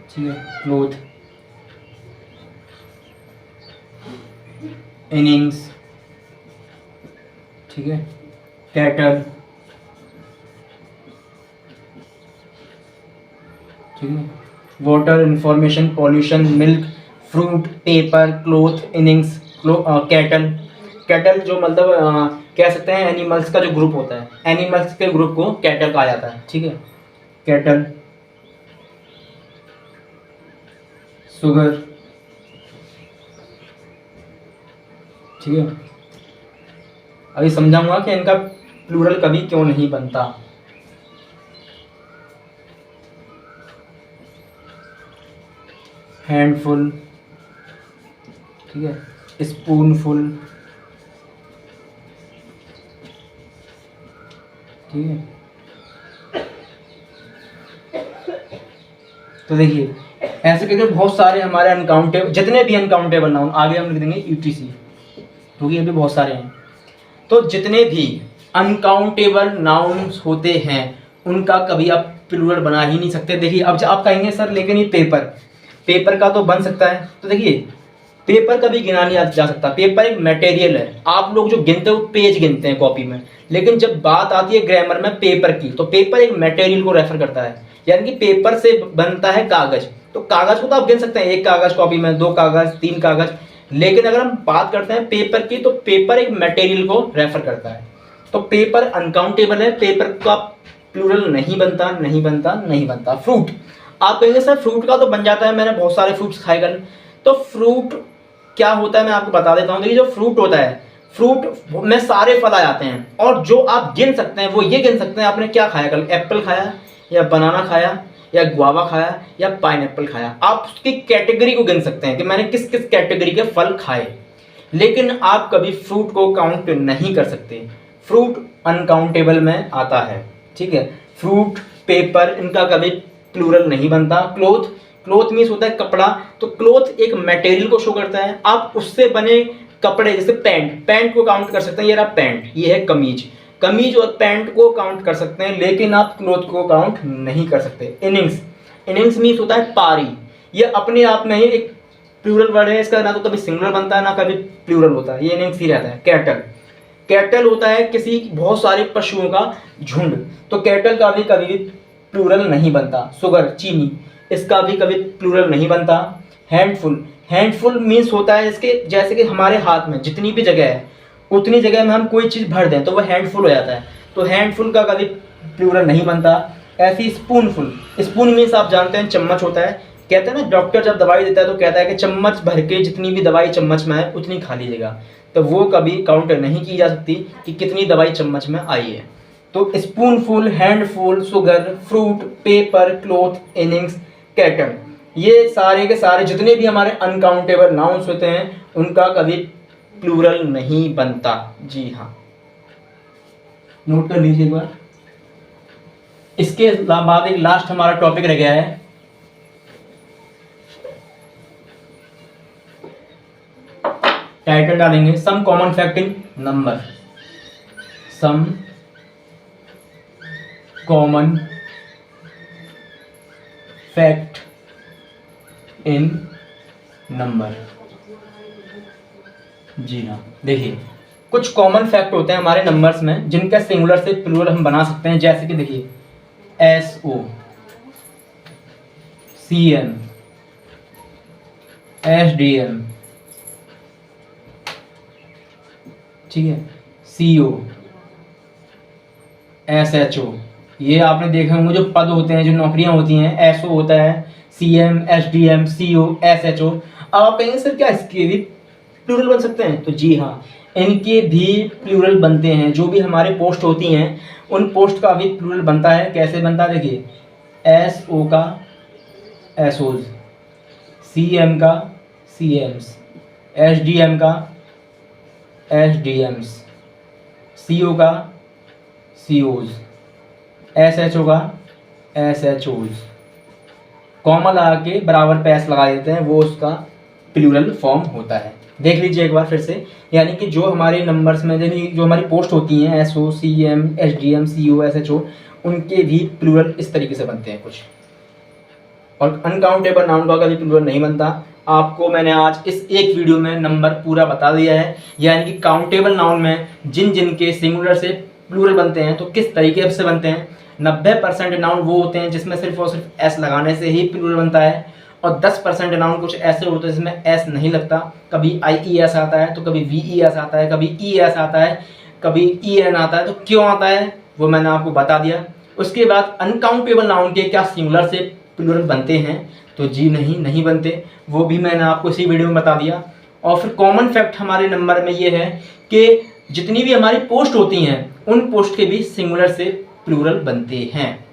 ठीक है, क्लोथ, इनिंग्स, ठीक है, कैटल, ठीक है, water, information, pollution, milk, fruit, paper, cloth, innings, cattle. Cattle जो मतलब कह सकते हैं एनिमल्स का जो ग्रुप होता है, एनिमल्स के ग्रुप को कैटल कहा जाता है, ठीक है, कैटल, शुगर, ठीक है। अभी समझाऊंगा कि इनका प्लूरल कभी क्यों नहीं बनता। हैंडफुल, ठीक है, स्पूनफुल, ठीक है। तो देखिए ऐसे करके बहुत सारे हमारे अनकाउंटेबल, जितने भी अनकाउंटेबल नाउन, आगे हम लिख देंगे यूटीसी, क्योंकि अभी बहुत सारे हैं। तो जितने भी अनकाउंटेबल नाउन्स होते हैं उनका कभी आप प्लूरल बना ही नहीं सकते। देखिए अब आप कहेंगे सर लेकिन ये पेपर, पेपर का तो बन सकता है। तो देखिए पेपर कभी गिना नहीं जा सकता, पेपर एक मटेरियल है। आप लोग जो गिनते हो पेज गिनते हैं कॉपी में, लेकिन जब बात आती है ग्रामर में पेपर की, तो पेपर एक मटेरियल को रेफर करता है, यानी कि पेपर से बनता है कागज। तो कागज को तो आप गिन सकते हैं, एक कागज कॉपी में, दो कागज, तीन कागज, लेकिन अगर हम बात करते हैं पेपर की, तो पेपर एक मटेरियल को रेफर करता है। तो पेपर अनकाउंटेबल है, पेपर का प्लूरल नहीं बनता, नहीं बनता, नहीं बनता। फ्रूट, आप कहेंगे सर फ्रूट का तो बन जाता है, मैंने बहुत सारे फ्रूट्स खाए कल। तो फ्रूट क्या होता है मैं आपको बता देता हूँ। देखिए जो फ्रूट होता है, फ्रूट में सारे फल आ जाते हैं, और जो आप गिन सकते हैं वो ये गिन सकते हैं आपने क्या खाया कल, एप्पल खाया या बनाना खाया या गुआवा खाया या पाइनएप्पल खाया। आप उसकी कैटेगरी को गिन सकते हैं कि मैंने किस किस कैटेगरी के फल खाए, लेकिन आप कभी फ्रूट को काउंट नहीं कर सकते। फ्रूट अनकाउंटेबल में आता है, ठीक है। फ्रूट, पेपर, इनका कभी प्लूरल नहीं बनता। क्लोथ, क्लोथ मीन्स होता है कपड़ा, तो क्लोथ एक मटेरियल को शो करता है। आप उससे बने कपड़े, जैसे पैंट, पैंट को काउंट कर सकते हैं, ये रहा पैंट, ये है कमीज, कमीज और पैंट को काउंट कर सकते हैं, लेकिन आप क्लोथ को काउंट नहीं कर सकते। इनिंग्स, इनिंग्स मीन्स होता है पारी, ये अपने आप में ही एक प्लूरल वर्ड है, इसका ना तो कभी सिंगुलर बनता है ना कभी प्लूरल होता है, ये इनिंग्स ही रहता है। कैटल, कैटल होता है किसी बहुत सारे पशुओं का झुंड, तो कैटल का भी कभी भी प्लूरल नहीं बनता। शुगर, चीनी, इसका भी कभी प्लूरल नहीं बनता। हैंडफुल, हैंडफुल मीन्स होता है इसके, जैसे कि हमारे हाथ में जितनी भी जगह है उतनी जगह में हम कोई चीज़ भर दें तो वह हैंडफुल हो जाता है, तो हैंडफुल का कभी प्लूरल नहीं बनता। ऐसी स्पूनफुल, स्पून मीन्स आप जानते हैं चम्मच होता है, कहते हैं ना डॉक्टर जब दवाई देता है तो कहता है कि चम्मच भर के जितनी भी दवाई चम्मच में है उतनी खा लीजिएगा, तो वो कभी काउंट नहीं की जा सकती कि कितनी दवाई चम्मच में आई है। तो spoonful, handful, sugar, fruit, paper, cloth, innings, cattle, ये सारे के सारे जितने भी हमारे अनकाउंटेबल नाउन्स होते हैं उनका कभी प्लूरल नहीं बनता। जी हाँ, नोट कर लीजिए एक बार। इसके बाद एक लास्ट हमारा टॉपिक रह गया है, टाइटल डालेंगे some common fact in number, some common fact in number. जी हाँ, देखिए कुछ कॉमन फैक्ट होते हैं हमारे नंबर्स में जिनका सिंगुलर से प्लूरल हम बना सकते हैं। जैसे कि देखिए SO, CN, SDM, ठीक है, CO, SHO, ये आपने देखा होंगे जो पद होते हैं, जो नौकरियां होती हैं, SO होता है, CM, SDM, CO, SHO। अब आप कहेंगे सर क्या इसके भी प्लूरल बन सकते हैं? तो जी हाँ, इनके भी प्लूरल बनते हैं। जो भी हमारे पोस्ट होती हैं उन पोस्ट का भी प्लूरल बनता है। कैसे बनता है देखिए, SO का SOs, CM का CMs, SDM का SDMs, CO का COs, SHO का SHOs। कॉमा लगा के बराबर पे एस लगा देते हैं, वो उसका प्लूरल फॉर्म होता है। देख लीजिए एक बार फिर से, यानी कि जो हमारे नंबर्स में जो हमारी पोस्ट होती हैं SO, CM, SDM, CO, SHO, उनके भी प्लूरल इस तरीके से बनते हैं कुछ। और अनकाउंटेबल नाउन का कभी प्लूरल नहीं बनता। आपको मैंने आज इस एक वीडियो में नंबर पूरा बता दिया है, यानी कि काउंटेबल नाउन में जिन जिन के सिंगुलर से प्लूरल बनते हैं तो किस तरीके से बनते हैं। 90% नाउन वो होते हैं जिसमें सिर्फ और सिर्फ एस लगाने से ही प्लूरल बनता है, और 10% नाउन कुछ ऐसे होते हैं जिसमें एस नहीं लगता। कभी IES आता है, तो कभी VES आता है, कभी ES आता है, कभी EN आता है। तो क्यों आता है वो मैंने आपको बता दिया। उसके बाद अनकाउंटेबल नाउन के क्या सिंगुलर से प्लूरल बनते हैं? तो जी नहीं बनते, वो भी मैंने आपको इसी वीडियो में बता दिया। और फिर कॉमन फैक्ट हमारे नंबर में ये है कि जितनी भी हमारी पोस्ट होती हैं उन पोस्ट के भी सिंगुलर से प्लूरल बनते हैं।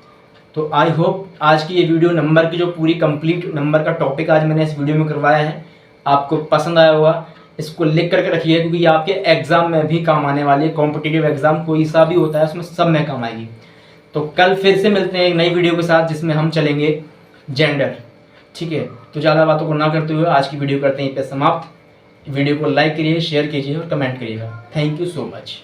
तो आई होप आज की ये वीडियो नंबर की जो पूरी कंप्लीट नंबर का टॉपिक आज मैंने इस वीडियो में करवाया है आपको पसंद आया होगा। इसको लिख करके रखिए, क्योंकि ये आपके एग्जाम में भी काम आने वाली है। कॉम्पिटिटिव एग्जाम कोई सा भी होता है उसमें सब में काम आएगी। तो कल फिर से मिलते हैं एक नई वीडियो के साथ जिसमें हम चलेंगे जेंडर। ठीक है, तो ज़्यादा बातों को ना करते हुए आज की वीडियो करते हैं यहीं पे समाप्त। वीडियो को लाइक करिए, शेयर कीजिए और कमेंट करिएगा। Thank you so much.